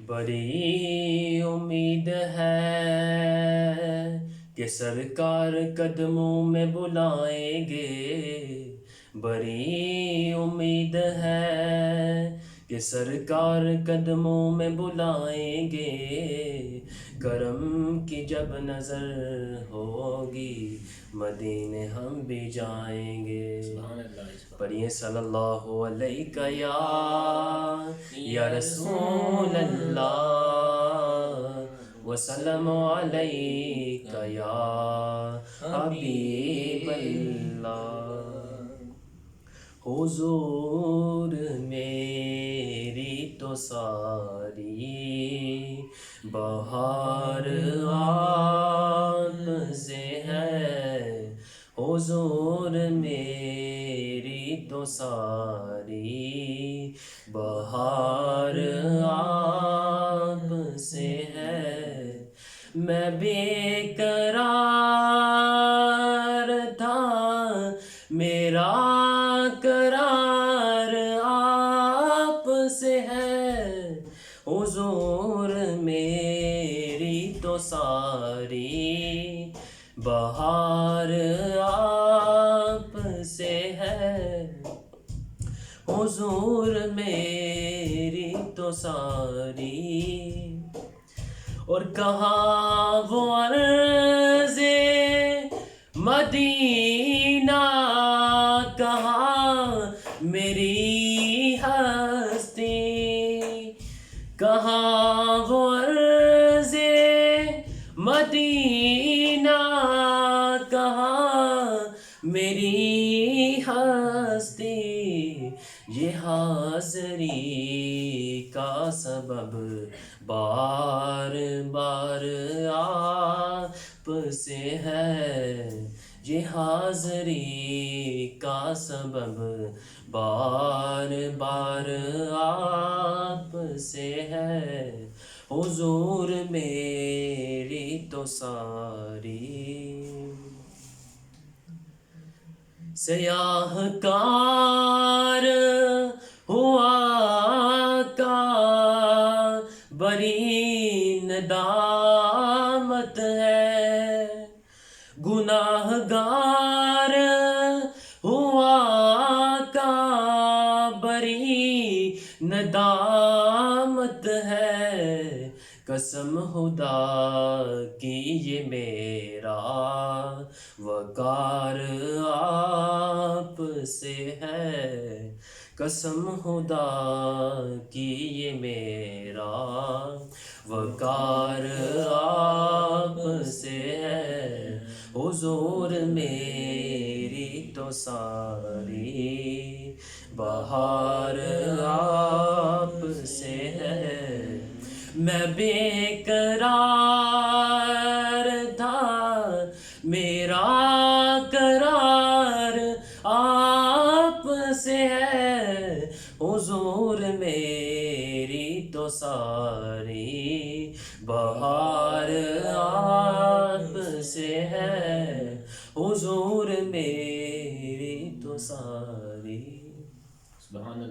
بڑی امید ہے کہ سرکار قدموں میں بلائیں گے، بڑی امید ہے کہ سرکار قدموں میں بلائیں گے، کرم کی جب نظر ہوگی مدینے ہم بھی جائیں گے۔ پڑھیے صلی اللہ علیہ یا رسول اللہ وسلم علیک یا حبیب اللہ۔ حضور میری تو ساری بہار آپ سے ہے، حضور میری تو ساری بہار آپ سے ہے۔ میں بے قرار تھا، میرا قرار آپ سے ہے، حضور میری تو ساری بہار آپ سے ہے، حضور میری تو ساری۔ اور کہاں وہ عرض مدینہ، کہاں میری ہستی، کہاں وہ عرض مدینہ، کہاں میری ہستی۔ یہ حاضری کا سبب بار بار آپ سے ہے، یہ حاضری کا سبب بار بار آپ سے ہے، حضور میری تو ساری۔ سیاہ کار ہوا کا بڑی ندامت ہے، گناہ گار ہوا کا بڑی ندامت ہے، قسم خدا کی یہ میرا وقار آپ سے ہے، قسم خدا کی یہ میرا وقار آپ سے ہے، حضور میری تو ساری بہار آپ سے ہے۔ میں بے قرار تھا، میرا قرار آپ سے ہے، حضور میری تو ساری بہار آپ سے ہے، حضور میری تو ساری۔